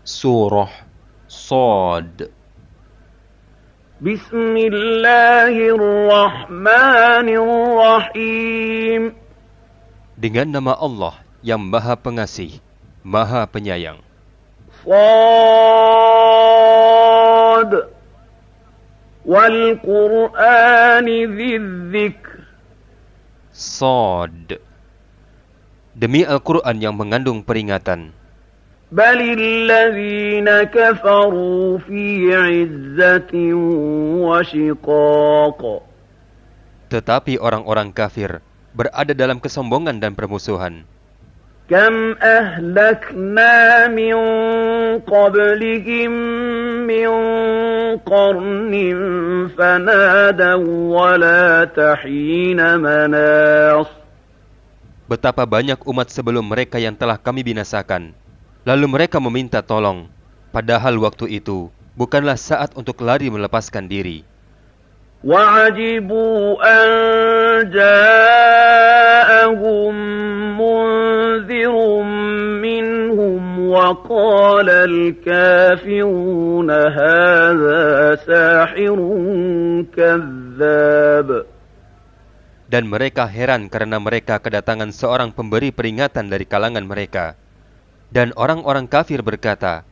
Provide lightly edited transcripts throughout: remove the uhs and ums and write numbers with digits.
Surah Shad. Bismillahirrahmanirrahim. Dengan nama Allah yang Maha Pengasih, Maha Penyayang. Shad wal Qur'ani dzikr. Shad. Demi Al-Quran yang mengandung peringatan. Balil ladzina kafaru fi 'izzatin wa shiqaq. Tetapi orang-orang kafir berada dalam kesombongan dan permusuhan. Kam ahlakna min qablihim min qarnin fanadaw wa la tahina manas. Betapa banyak umat sebelum mereka yang telah kami binasakan. Lalu mereka meminta tolong, padahal waktu itu bukanlah saat untuk lari melepaskan diri. وَعَجِبُوا أَنْ جَاءَهُمْ مُنْذِرٌ مِّنْهُمْ وَقَالَ الْكَافِرُونَ هَذَا سَاحِرٌ كَذَّابٌ. Dan mereka heran karena mereka kedatangan seorang pemberi peringatan dari kalangan mereka. Dan orang-orang kafir berkata,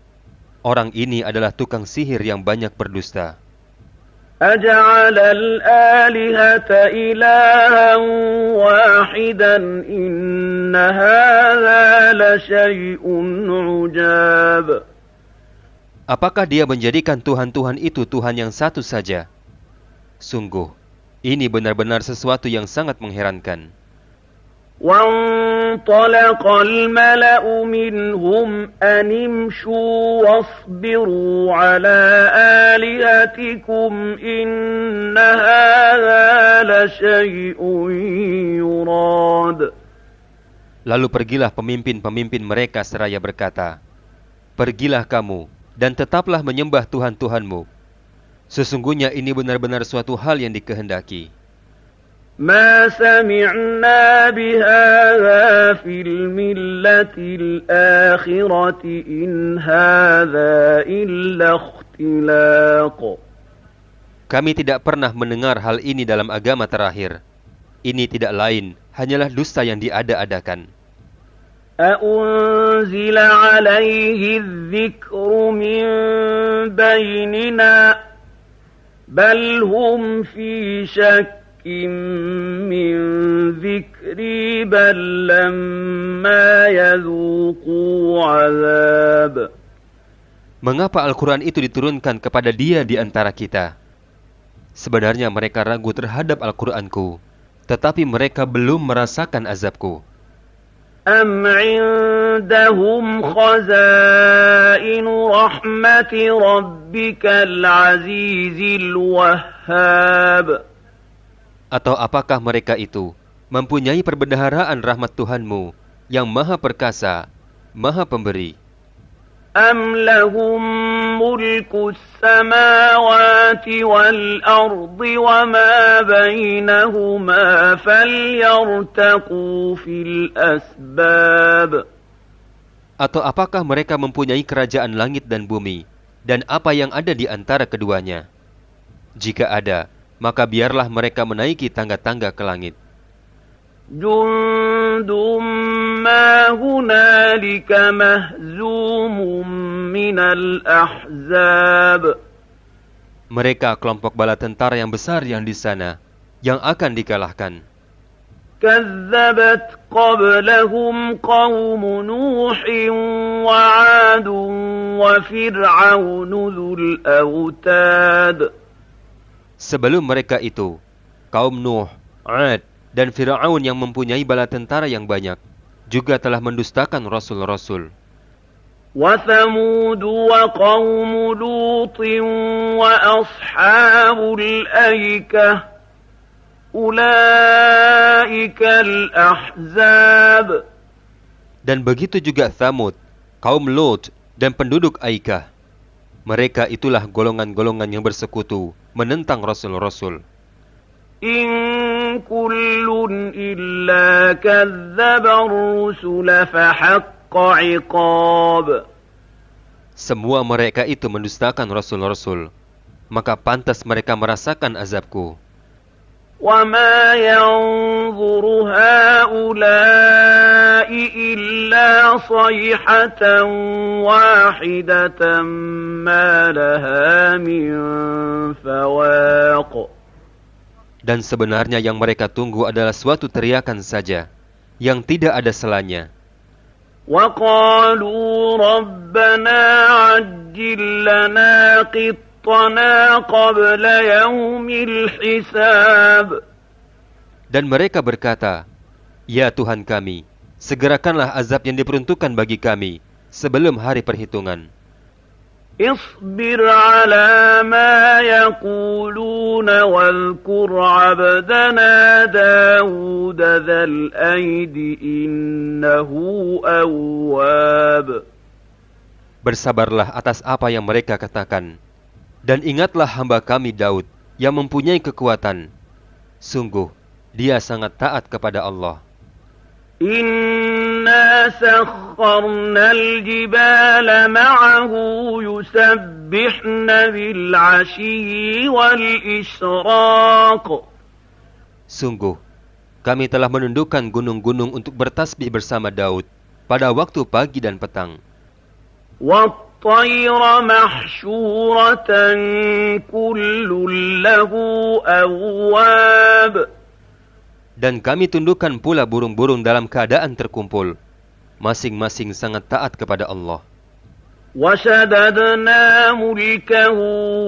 orang ini adalah tukang sihir yang banyak berdusta. أَجَعَلَ الْآلِهَةَ إِلَٰهًا وَاحِدًا إِنَّ هَٰذَا لَشَيْءٌ عُجَابٌ. Apakah dia menjadikan Tuhan-Tuhan itu Tuhan yang satu saja? Sungguh, ini benar-benar sesuatu yang sangat mengherankan. وَانطَلَقَ الْمَلَأُ مِنْهُمْ أَنِ امْشُوا وَاصْبِرُوا عَلَىٰ آلِهَتِكُمْ إِنَّ هَٰذَا لَشَيْءٌ يُرَادُ. Lalu pergilah pemimpin-pemimpin mereka seraya berkata, pergilah kamu dan tetaplah menyembah Tuhan-Tuhanmu. Sesungguhnya ini benar-benar suatu hal yang dikehendaki. ما سمعنا بهذا في الملة الآخرة إن هذا إلا اختلاق. Kami tidak pernah mendengar hal ini dalam agama terakhir. Ini tidak lain, hanyalah dusta yang diada-adakan. أأنزل عليه الذكر من بيننا بل هم في شك من ذكري بل لما يذوقوا عذاب. Mengapa Al-Quran itu diturunkan kepada dia di antara kita? Sebenarnya mereka ragu terhadap Al-Quranku, tetapi mereka belum merasakan azabku. أم عندهم خزائن رحمة ربك العزيز الوهاب. Atau apakah mereka itu mempunyai perbendaharaan rahmat Tuhanmu yang maha perkasa, maha pemberi? أم لهم ملك السماوات والأرض وما بينهما فليرتقوا في الأسباب. Atau apakah mereka mempunyai kerajaan langit dan bumi dan apa yang ada di antara keduanya? Jika ada, maka biarlah mereka menaiki tangga-tangga ke langit. Jundum ma hunalika mahzumum minal ahzab. Mereka kelompok bala tentara yang besar yang di sana, yang akan dikalahkan. Kazzabat qablahum qaum Nuh wa 'Ad wa Fir'aun dzul autad. Sebelum mereka itu, kaum Nuh, 'Ad, dan Fir'aun yang mempunyai bala tentara yang banyak, juga telah mendustakan rasul-rasul. Wa Thamud wa qaum Lut wa ashabul aikah. Ulaika al-ahzab. Dan begitu juga Thamud, kaum Lut, dan penduduk Aikah. Mereka itulah golongan-golongan yang bersekutu menentang rasul-rasul. In kullun illa kadzdzaba ar-rusula fahaqqa 'iqab. Semua mereka itu mendustakan Rasul-Rasul, maka pantas mereka merasakan azabku. وَمَا يَنظُرُ هَؤُلَاءِ إِلَّا صَيْحَةً وَاحِدَةً مَا لَهَا مِنْ فَوَاقٍ. Dan sebenarnya yang mereka tunggu adalah suatu teriakan saja, yang tidak ada selanya. وَقَالُوا رَبَّنَا عَجِّل لَّنَا قِطَّنَا قَبْلَ يَوْمِ الْحِسَابِ. Dan mereka berkata, "Ya Tuhan kami, segerakanlah azab yang diperuntukkan bagi kami sebelum hari perhitungan." اصبر على ما يقولون واذكر عبدنا داود ذا الأيد إنه أواب. Bersabarlah atas apa yang mereka katakan, dan ingatlah hamba kami Daud yang mempunyai kekuatan. Sungguh, dia sangat taat kepada Allah. إنا سخرنا الجبال معه يسبحن بالعشي والإشراق. Sungguh, kami telah menundukkan gunung-gunung untuk bertasbih bersama Daud pada waktu pagi dan petang. وَالطَّيْرَ مَحْشُورَةً كُلٌّ لَّهُ أَوَّابٌ. Dan kami tundukkan pula burung-burung dalam keadaan terkumpul, masing-masing sangat taat kepada Allah. وَشَدَدْنَا مُلْكَهُ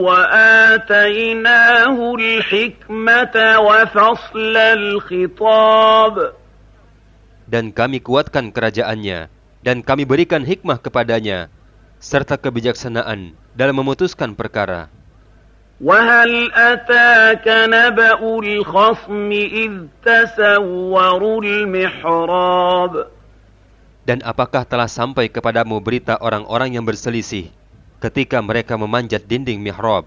وَآتَيْنَاهُ الْحِكْمَةَ وَفَصْلَ الْخِطَابِ. Dan kami kuatkan kerajaannya, dan kami berikan hikmah kepadanya, serta kebijaksanaan dalam memutuskan perkara. وَهَلْ أَتَاكَ نَبَأُ الْخَصْمِ إِذْ تَسَوَّرُوا الْمِحْرَابَ. Dan apakah telah sampai kepadamu berita orang-orang yang berselisih ketika mereka memanjat dinding mihrab?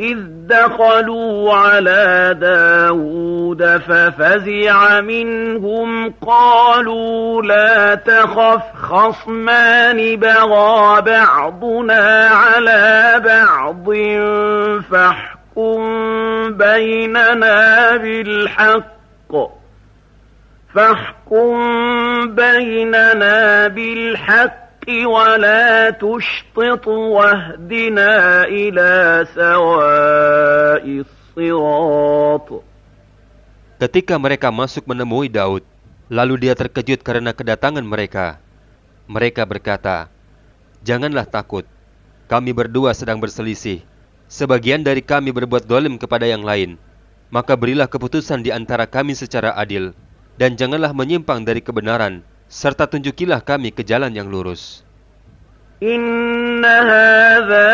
إِذْ دَخَلُوا عَلَى دَاوُودَ فَفَزِعَ مِنْهُمْ قَالُوا لَا تَخَفْ خَصْمَانِ بَغَىٰ بَعْضُنَا عَلَى بَعْضٍ فَاحْكُم بَيْنَنَا بِالْحَقِّ وَلَا تُشْطِطْ وَاهْدِنَا إِلَى سَوَاءِ الصِّرَاطِ. Ketika mereka masuk menemui Daud, lalu dia terkejut karena kedatangan mereka. Mereka berkata, "Janganlah takut, kami berdua sedang berselisih. Sebagian dari kami berbuat zalim kepada yang lain. Maka berilah keputusan di antara kami secara adil, dan janganlah menyimpang dari kebenaran, serta tunjukilah kami ke jalan yang lurus." إِنَّ هَذَا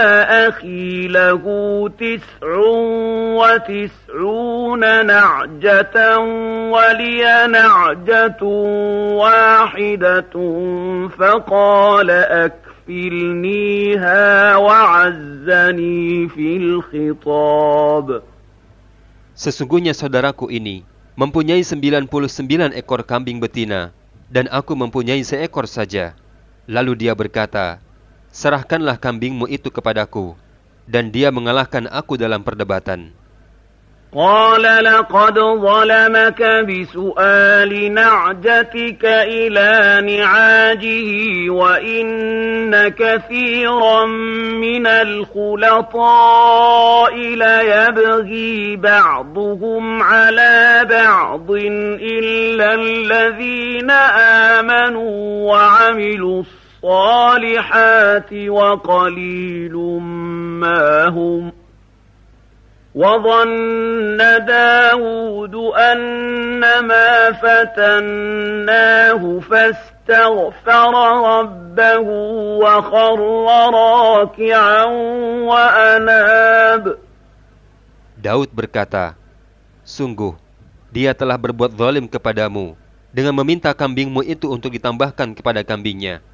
أَخِي لَهُ 99 نَعْجَةً وَلِيَ نَعْجَةٌ وَاحِدَةٌ فَقَالَ أَكْفِلْنِيهَا وَعَزَّنِي فِي الْخِطَابِ. Sesungguhnya saudaraku ini mempunyai 99 ekor kambing betina, dan aku mempunyai seekor saja. Lalu dia berkata, "Serahkanlah kambingmu itu kepadaku." Dan dia mengalahkan aku dalam perdebatan. قَالَ لَقَدْ ظَلَمَكَ بِسُؤَالِ نَعْجَتِكَ إِلَى نِعَاجِهِ وَإِنَّ كَثِيرًا مِنَ الْخُلَطَاءِ لَيَبْغِي بَعْضُهُمْ عَلَى بَعْضٍ إِلَّا الَّذِينَ آمَنُوا وَعَمِلُوا الصَّالِحَاتِ وَقَلِيلٌ مَّا هُمْ. وَظَنَّ دَاوُودُ أَنَّمَا فَتَنَّاهُ فَاسْتَغْفَرَ رَبَّهُ وَخَرَّ رَاكِعًا وَأَنَابَ. Daud berkata, "Sungguh, dia telah berbuat zalim kepadamu dengan meminta kambingmu itu untuk ditambahkan kepada kambingnya.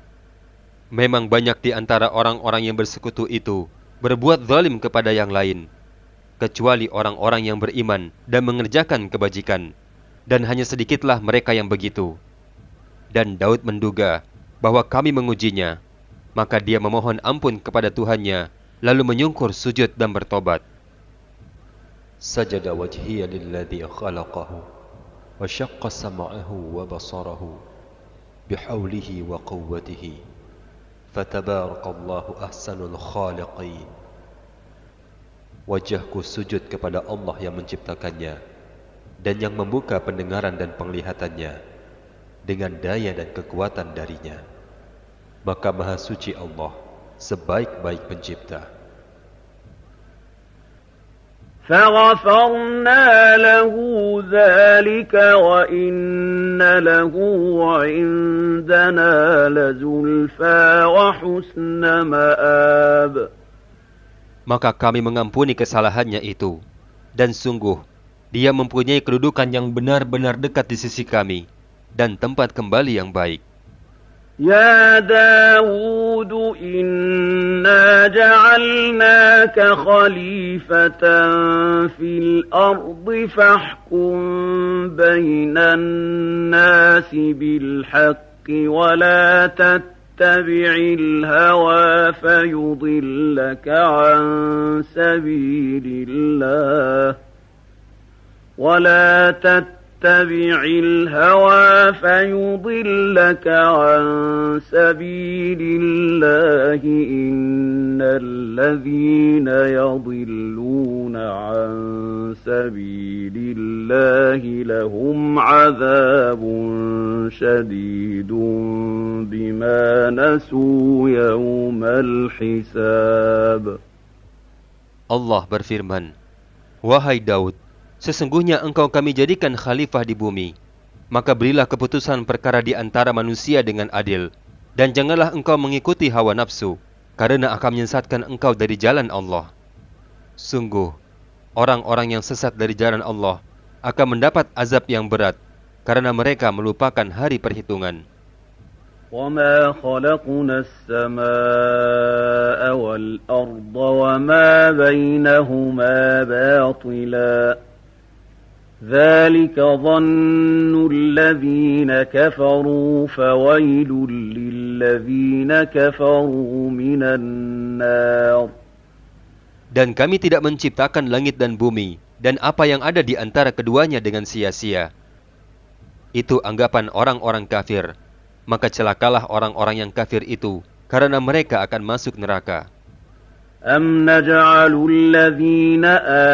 Memang banyak di antara orang-orang yang bersekutu itu berbuat zalim kepada yang lain, kecuali orang-orang yang beriman dan mengerjakan kebajikan, dan hanya sedikitlah mereka yang begitu." Dan Daud menduga bahwa kami mengujinya, Maka dia memohon ampun kepada Tuhannya, lalu menyungkur sujud dan bertobat. Sajada wajhiya lilladzi khalaqahu wa syaqqa sam'ahu wa basarahu bihaulihi wa quwwatihi fatabarakallahu ahsanul khaliqin. Wajahku sujud kepada Allah yang menciptakannya dan yang membuka pendengaran dan penglihatannya dengan daya dan kekuatan darinya. Maka Maha Suci Allah, sebaik-baik pencipta. فَغَفَرْنَا لَهُ ذَلِكَ وَإِنَّ لَهُ عِندَنَا لَزُلْفَىٰ وَحُسْنَ مَآبٍ. Maka kami mengampuni kesalahannya itu, dan sungguh dia mempunyai kedudukan yang benar-benar dekat di sisi kami, dan tempat kembali yang baik. يا داود إنا جعلناك خليفة في الأرض فاحكم بين الناس بالحق ولا تتبع الهوى فيضلك عن سبيل الله اتبع الهوى فيضلك عن سبيل الله إن الذين يضلون عن سبيل الله لهم عذاب شديد بما نسوا يوم الحساب. Allah berfirman, "Wahai Daud, sesungguhnya engkau kami jadikan khalifah di bumi. Maka berilah keputusan perkara di antara manusia dengan adil. Dan janganlah engkau mengikuti hawa nafsu, karena akan menyesatkan engkau dari jalan Allah. Sungguh, orang-orang yang sesat dari jalan Allah akan mendapat azab yang berat, karena mereka melupakan hari perhitungan. وَمَا خَلَقْنَا السَّمَاءَ وَالْأَرْضَ وَمَا بَيْنَهُمَا بَاطِلًا ذلك ظن الذين كفروا فويل للذين كفروا من النار. Dan kami tidak menciptakan langit dan bumi dan apa yang ada di antara keduanya dengan sia-sia. Itu anggapan orang-orang kafir. Maka celakalah orang-orang yang kafir itu, karena mereka akan masuk neraka. أَمْ نَجْعَلُ الَّذِينَ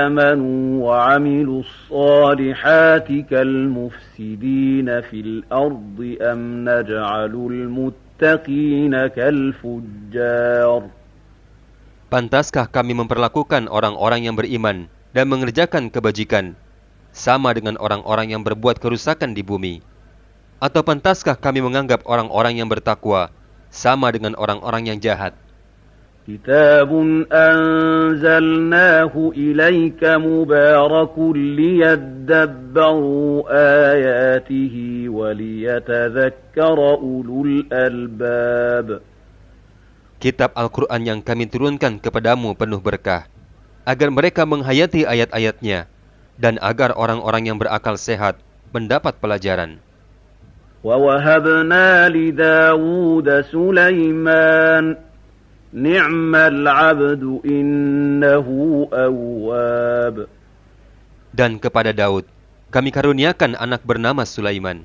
آمَنُوا وَعَمِلُوا الصَّالِحَاتِ كَالْمُفْسِدِينَ فِي الْأَرْضِ أَمْ نَجْعَلُ الْمُتَّقِينَ كَالْفُجَّارِ. Pantaskah kami memperlakukan orang-orang yang beriman dan mengerjakan kebajikan sama dengan orang-orang yang berbuat kerusakan di bumi? Atau pantaskah kami menganggap orang-orang yang bertakwa sama dengan orang-orang yang jahat? كتاب أنزلناه إليك مبارك ليدبروا آياته وليتذكر أولو الألباب. Kitab Al-Quran yang kami turunkan kepadamu penuh berkah, agar mereka menghayati ayat-ayatnya, dan agar orang-orang yang berakal sehat mendapat pelajaran. وَوَهَبْنَا لِدَاوُودَ سُلَيْمَانَ نِعْمَ الْعَبْدُ إِنَّهُ أَوَّابٌ. Dan kepada Daud, kami karuniakan anak bernama Sulaiman.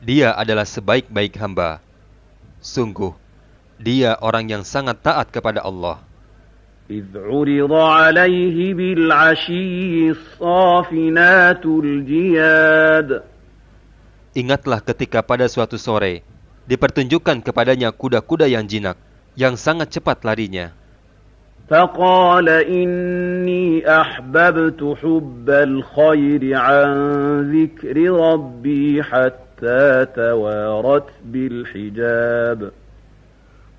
Dia adalah sebaik-baik hamba. Sungguh, dia orang yang sangat taat kepada Allah. إِذْ عُرِضَ عَلَيْهِ بِالْعَشِيِّ الصَّافِنَاتُ الْجِيَادُ. Ingatlah ketika pada suatu sore, dipertunjukkan kepadanya kuda-kuda yang jinak, yang sangat cepat larinya. فقال إني أحببت حب الخير عن ذكر ربي حتى توارت بالحجاب.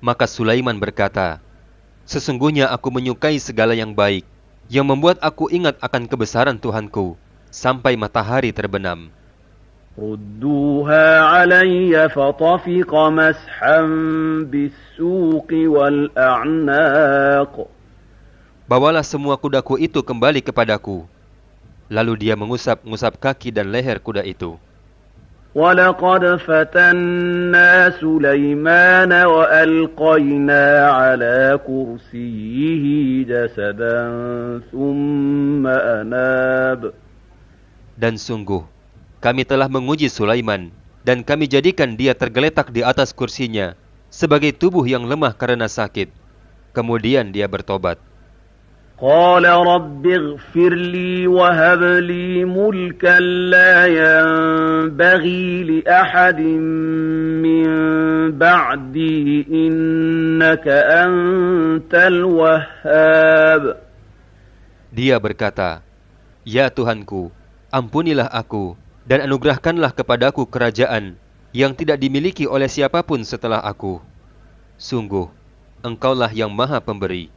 Maka Sulaiman berkata, sesungguhnya aku menyukai segala yang baik, yang membuat aku ingat akan kebesaran Tuhanku, sampai matahari terbenam. ردوها علي فطفق مسحا بالسوق والأعناق. Bawalah semua kudaku itu kembali kepadaku. Lalu dia mengusap-ngusap kaki dan leher kuda itu. وَلَقَدْ فَتَنَّا سُلَيْمَانَ وَأَلْقَيْنَا عَلَى كُرْسِيِّهِ جَسَدًا ثُمَّ أَنَابَ. Dan sungguh, kami telah menguji Sulaiman, dan kami jadikan dia tergeletak di atas kursinya, sebagai tubuh yang lemah karena sakit. Kemudian dia bertobat. قال رب اغفر لي وهب لي ملكا لا ينبغي لأحد من بعدي إنك أنت الوهاب. Dia berkata, "Ya Tuhanku, ampunilah aku dan anugerahkanlah kepadaku kerajaan yang tidak dimiliki oleh siapapun setelah aku. Sungguh, Engkaulah yang Maha Pemberi."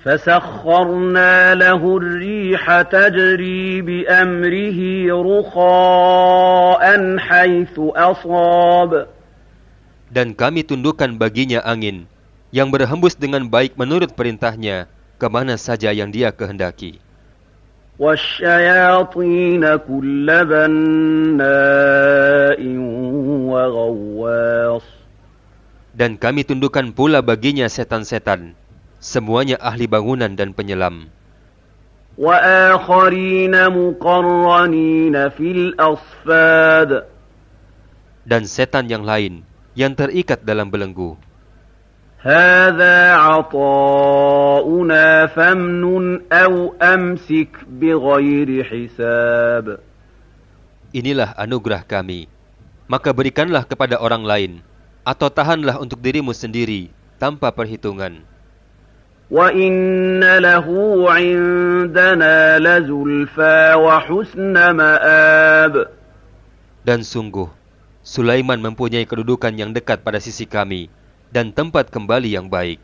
فسخرنا له الريح تجري بأمره رخاء حيث أصاب. Dan kami tundukkan baginya angin yang berhembus dengan baik menurut perintahnya kemana saja yang dia kehendaki. والشياطين كل بناء وغواص. Dan kami tundukkan pula baginya setan-setan, semuanya ahli bangunan dan penyelam. وآخرين مقرنين في الأصفاد. Dan setan yang lain yang terikat dalam belenggu. هذا عطاؤنا فامنن أو أمسك بغير حساب. Inilah anugerah kami, maka berikanlah kepada orang lain, atau tahanlah untuk dirimu sendiri tanpa perhitungan. وَإِنَّ لَهُ عِندَنَا لَزُلْفَى وَحُسْنَ مَآبٍ. Dan sungguh, Sulaiman mempunyai kedudukan yang dekat pada sisi kami dan tempat kembali yang baik.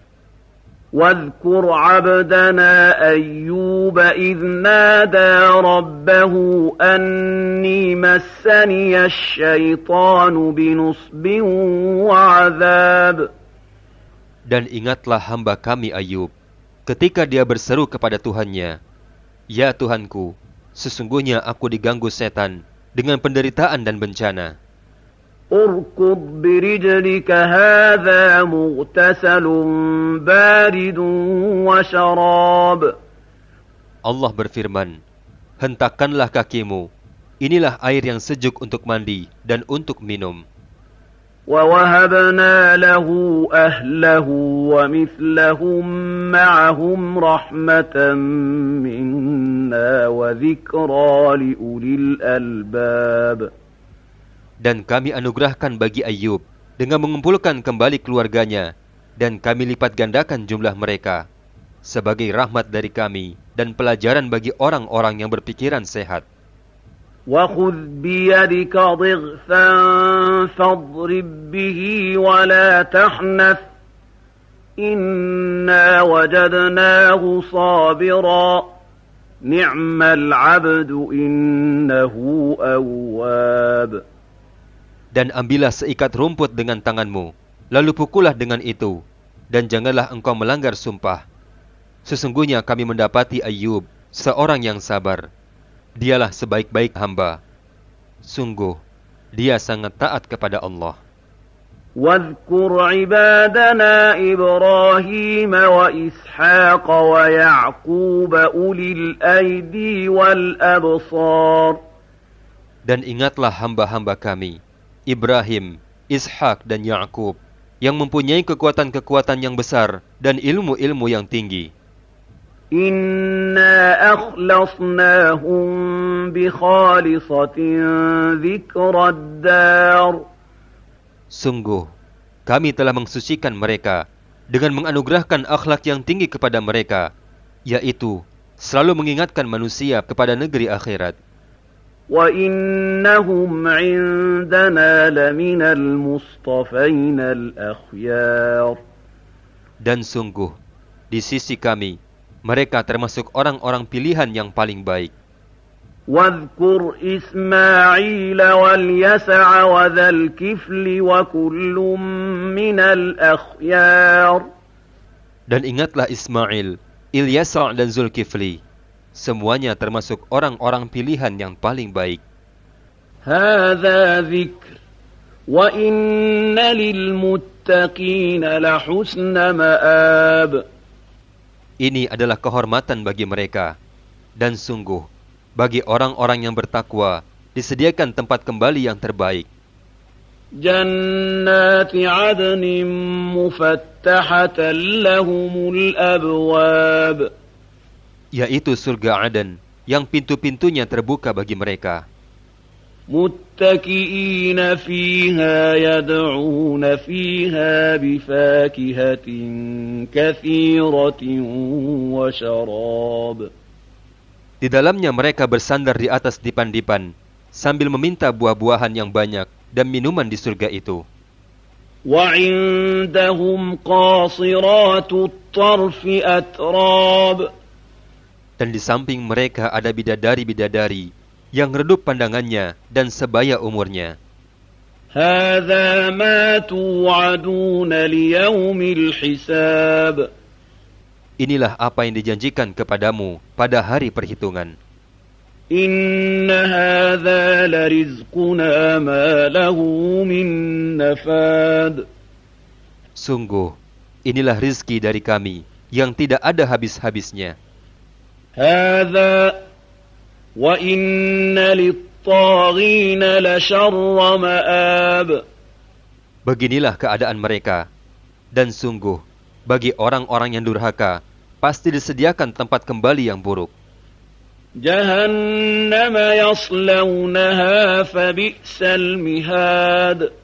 وَاذْكُرْ عَبْدَنَا أَيُّوبَ إِذْ نَادَى رَبَّهُ أَنِّي مَسَّنِيَ الشَّيْطَانُ بِنُصْبٍ وَعَذَابٍ. Dan ingatlah hamba kami Ayub, ketika dia berseru kepada Tuhannya, "Ya Tuhanku, sesungguhnya aku diganggu setan dengan penderitaan dan bencana." اركض برجلك هذا مغتسل بارد وشراب. Allah berfirman, "Hentakkanlah kakimu, inilah air yang sejuk untuk mandi dan untuk minum." ووهبنا له أهله ومثلهم معهم رحمة منا وذكرى لأولي الألباب. Dan kami anugerahkan bagi Ayub dengan mengumpulkan kembali keluarganya, dan kami lipat gandakan jumlah mereka sebagai rahmat dari kami dan pelajaran bagi orang-orang yang berpikiran sehat. وَخُذْ بِيَدِكَ ضِغْثًا فَاضْرِبْ بِهِ وَلَا تَحْنَثْ إِنَّا وَجَدْنَاهُ صَابِرًا نِعْمَ الْعَبْدُ إِنَّهُ أَوَّابٌ. Dan ambillah seikat rumput dengan tanganmu, lalu pukullah dengan itu, dan janganlah engkau melanggar sumpah. Sesungguhnya kami mendapati Ayub, seorang yang sabar. Dialah sebaik-baik hamba. Sungguh, dia sangat taat kepada Allah. واذكر عبادنا إبراهيم وإسحاق ويعقوب أولي الأيدي والأبصار. Dan ingatlah hamba-hamba kami, Ibrahim, Ishak dan Ya'qub, yang mempunyai kekuatan-kekuatan yang besar dan ilmu-ilmu yang tinggi. Inna akhlasnahum bi khalisatin dzikrad dar. Sungguh, kami telah mensucikan mereka dengan menganugerahkan akhlak yang tinggi kepada mereka, yaitu selalu mengingatkan manusia kepada negeri akhirat. Wa innahum 'indana laminal mustafainal akhyar. Dan sungguh, di sisi kami, mereka termasuk orang-orang pilihan yang paling baik. واذكر إسماعيل واليسع وذا الكفل وكل من الأخيار. Dan ingatlah Ismail, Ilyasa' dan Zulkifli, semuanya termasuk orang-orang pilihan yang paling baik. هذا ذكر وإن للمتقين لحسن مآب. Ini adalah kehormatan bagi mereka, dan sungguh bagi orang-orang yang bertakwa disediakan tempat kembali yang terbaik. جنات عدن مفتحة لهم الأبواب. Yaitu surga Aden yang pintu-pintunya terbuka bagi mereka. متكئين فيها يدعون فيها بفاكهة كثيرة وشراب. Di dalamnya mereka bersandar di atas dipan-dipan sambil meminta buah-buahan yang banyak dan minuman di surga itu. وعندهم قاصرات الطرف أتراب. Dan di samping mereka ada bidadari-bidadari yang redup pandangannya dan sebaya umurnya. هذا ما توعدون ليوم الحساب. Inilah apa yang dijanjikan kepadamu pada hari perhitungan. إن هذا لرزقنا ما له من نفاد. Sungguh, inilah rizki dari kami yang tidak ada habis-habisnya. هذا وَإِنَّ لِلطَّاغِينَ لَشَرَّ مَآبٍ. Beginilah keadaan mereka, dan sungguh bagi orang-orang yang durhaka pasti disediakan tempat kembali yang buruk. جَهَنَّمَ يَصْلَوْنَهَا فَبِئْسَ الْمِهَادُ.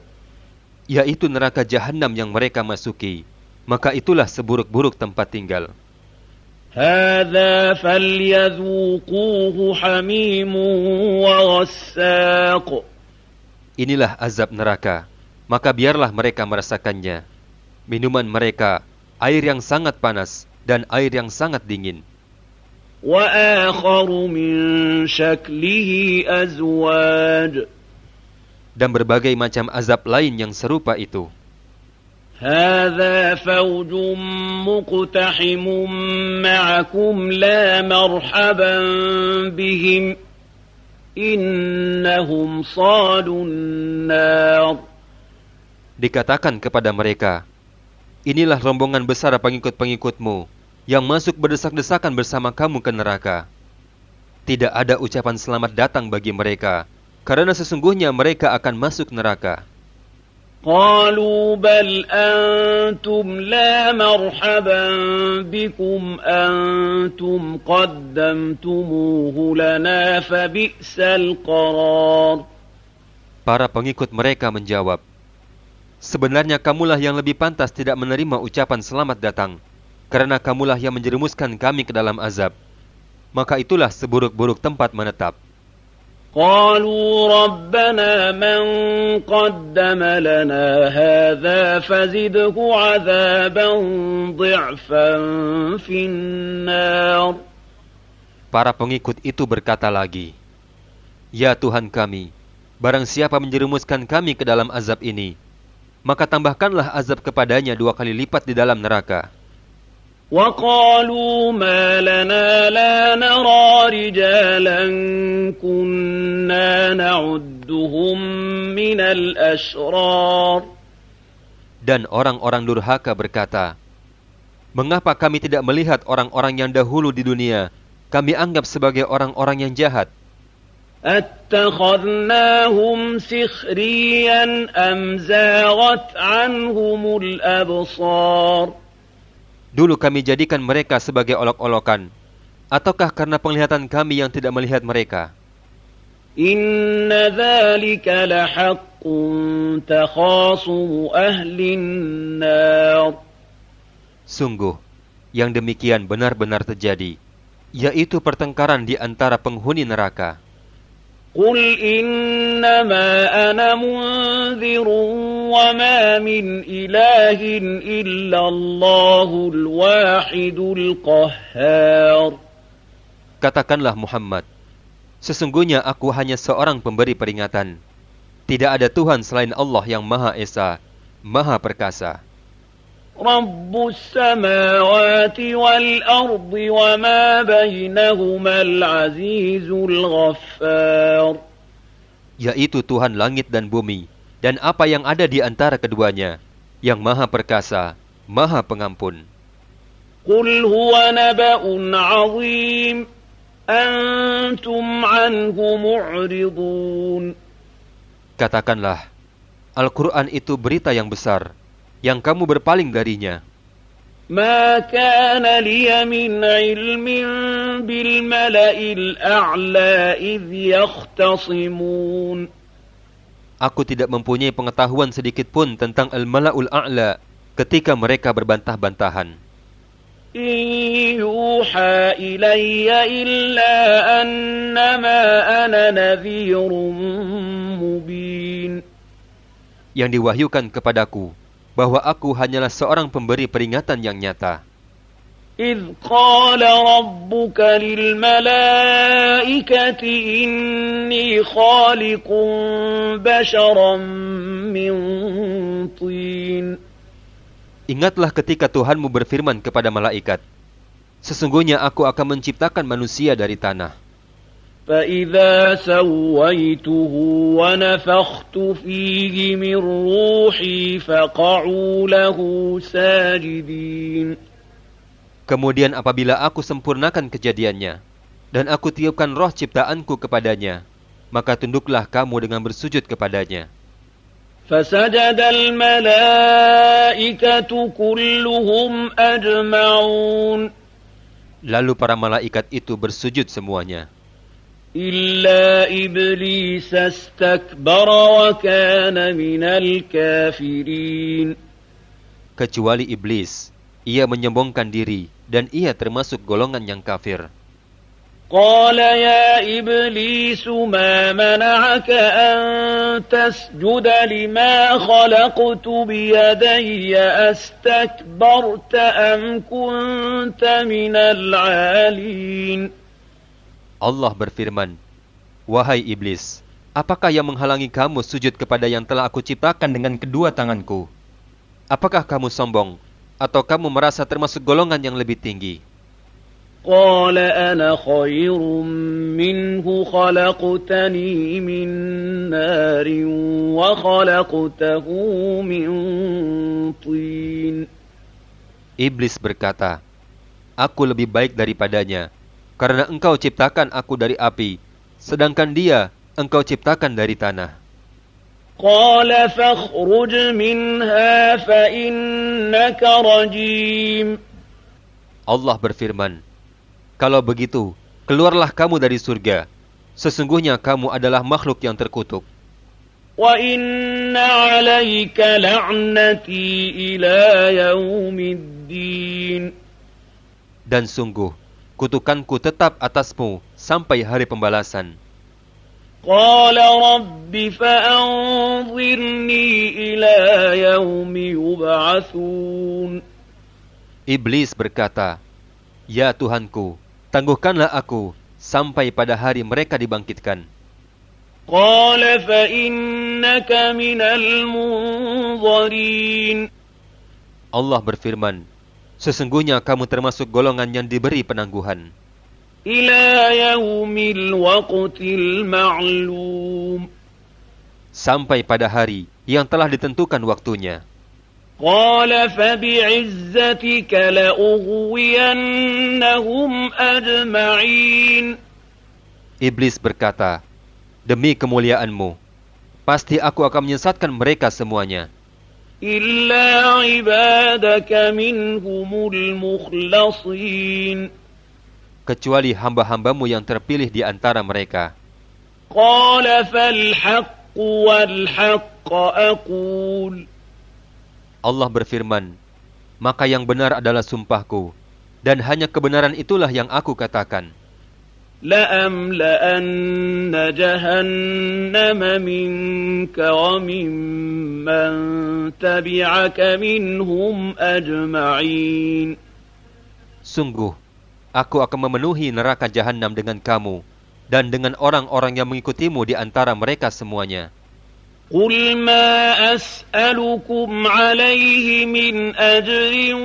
Yaitu neraka Jahannam yang mereka masuki, maka itulah seburuk-buruk tempat tinggal. هذا فليذوقوه حميم وغساق. Inilah azab neraka, maka biarlah mereka merasakannya. Minuman mereka, air yang sangat panas dan air yang sangat dingin. وآخر من شكله أزواج. Dan berbagai macam azab lain yang serupa itu. هذا فوج مقتحم معكم لا مرحبا بهم إنهم صالوا النار. Dikatakan kepada mereka, inilah rombongan besar pengikut-pengikutmu yang masuk berdesak-desakan bersama kamu ke neraka. Tidak ada ucapan selamat datang bagi mereka, karena sesungguhnya mereka akan masuk neraka. قالوا بل أنتم لا مرحبا بكم أنتم قدمتموه لنا فبئس القرار. Para pengikut mereka menjawab, sebenarnya kamulah yang lebih pantas tidak menerima ucapan selamat datang, karena kamulah yang menjerumuskan kami ke dalam azab. Maka itulah seburuk-buruk tempat menetap. قالوا ربنا من قدم لنا هذا فزده عذابا ضعفا في النار. Para pengikut itu berkata lagi, ya Tuhan kami, barang siapa menjerumuskan kami ke dalam azab ini, maka tambahkanlah azab kepadanya 2 kali lipat di dalam neraka. وقالوا ما لنا لا نرى رجالا كنا نعدهم من الأشرار. Dan orang-orang durhaka berkata, mengapa kami tidak melihat orang-orang yang dahulu di dunia kami anggap sebagai orang-orang yang jahat? أتخذناهم سخريا أم زاغت عنهم الأبصار. Dulu kami jadikan mereka sebagai olok-olokan, ataukah karena penglihatan kami yang tidak melihat mereka? Inna dzalika lahaqqun takhasumu ahlin nar. Sungguh, yang demikian benar-benar terjadi, yaitu pertengkaran di antara penghuni neraka. Qul innama ana munzirun wa ma min ilahin illa Allahul wahidul qahhar. Katakanlah Muhammad, sesungguhnya aku hanya seorang pemberi peringatan. Tidak ada Tuhan selain Allah yang Maha Esa, Maha Perkasa. Rabbus samawati wal ardi wa ma bainahumal azizul ghaffar. yaitu Tuhan langit dan bumi, dan apa yang ada di antara keduanya, yang Maha Perkasa, Maha Pengampun. Qul huwa naba'un 'azim, antum 'anhu mu'ridun. Katakanlah, Al-Quran itu berita yang besar, yang kamu berpaling darinya. Ma kana liya min ilmin bil mala'il a'la idh yakhtasimun. Aku tidak mempunyai pengetahuan sedikit pun tentang Al-Mala'ul A'la ketika mereka berbantah-bantahan. In yuha ilayya illa annama ana nadhirun mubin. Yang diwahyukan kepadaku, bahwa aku hanyalah seorang pemberi peringatan yang nyata. إذ قال ربك للملائكة إني خالق بشرا من طين. Ingatlah ketika Tuhanmu berfirman kepada malaikat, sesungguhnya aku akan menciptakan manusia dari tanah. فإذا سويته ونفخت فيه من روحي فقعوا له ساجدين. Kemudian apabila aku sempurnakan kejadiannya, dan aku tiupkan roh ciptaanku kepadanya, maka tunduklah kamu dengan bersujud kepadanya. فسجد الملائكة كلهم أجمعون. Lalu para malaikat itu bersujud semuanya. إلا إبليس استكبر وكان من الكافرين. Kecuali iblis, ia menyombongkan diri dan ia termasuk golongan yang kafir. قال يا إبليس ما منعك أن تسجد لما خلقت بيدي أستكبرت أم كنت من العالين. Allah berfirman, wahai iblis, apakah yang menghalangi kamu sujud kepada yang telah aku ciptakan dengan kedua tanganku? Apakah kamu sombong, atau kamu merasa termasuk golongan yang lebih tinggi? قال أنا خير منه خلقتني من نار وخلقته من طين. Iblis berkata, aku lebih baik daripadanya, karena engkau ciptakan aku dari api, sedangkan dia engkau ciptakan dari tanah. قال فاخرج منها فإنك رجيم. Allah berfirman, kalau begitu, keluarlah kamu dari surga. Sesungguhnya kamu adalah makhluk yang terkutuk. وَإِنَّ عَلَيْكَ لَعْنَتِي إِلَى يَوْمِ الدِّينِ. Dan sungguh, kutukanku tetap atasmu sampai hari pembalasan. قَالَ رَبِّ فَأَنظِرْنِي إِلَى يَوْمِ يُبْعَثُونَ. Iblis berkata, ya Tuhanku, tangguhkanlah aku sampai pada hari mereka dibangkitkan. قَالَ فَإِنَّكَ مِنَ الْمُنظَرِينَ. Allah berfirman, sesungguhnya kamu termasuk golongan yang diberi penangguhan. إِلَى يَوْمِ الْوَقْتِ الْمَعْلُومِ. Sampai pada hari yang telah ditentukan waktunya. قَالَ فَبِعِزَّتِكَ لَأُغْوِيَنَّهُمْ أَجْمَعِينَ. Iblis berkata, demi kemuliaanmu, pasti aku akan menyesatkan mereka semuanya. إِلَّا عِبَادَكَ مِنْهُمُ الْمُخْلَصِينَ. Kecuali hamba-hambamu yang terpilih di antara mereka. قَالَ فَالْحَقُّ وَالْحَقَّ أَقُولُ. Allah berfirman, maka yang benar adalah sumpahku, dan hanya kebenaran itulah yang aku katakan. لَأَمْلَأَنَّ جَهَنَّمَ مِنْكَ وَمِمَّنْ تَبِعَكَ مِنْهُمْ أَجْمَعِينَ. Sungguh, aku akan memenuhi neraka Jahannam dengan kamu, dan dengan orang-orang yang mengikutimu di antara mereka semuanya. قُلْ مَا أَسْأَلُكُمْ عَلَيْهِ مِنْ أَجْرٍ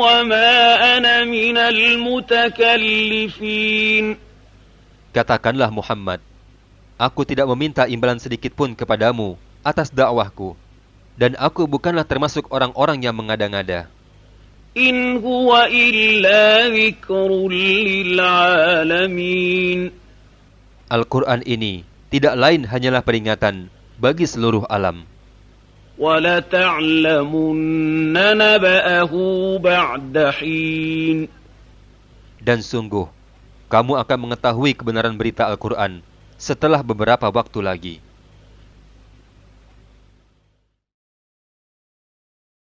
وَمَا أَنَا مِنَ الْمُتَكَلِّفِينَ. Katakanlah Muhammad, Aku tidak meminta imbalan sedikit pun kepadamu atas dakwahku, dan aku bukanlah termasuk orang-orang yang mengada-ngada. إن هو إلا ذكر للعالمين. Al-Quran ini tidak lain hanyalah peringatan bagi seluruh alam. وَلَتَعْلَمُنَّ نَبَأَهُ بَعْدَ حِينٍ. Dan sungguh, kamu akan mengetahui kebenaran berita Al-Quran setelah beberapa waktu lagi.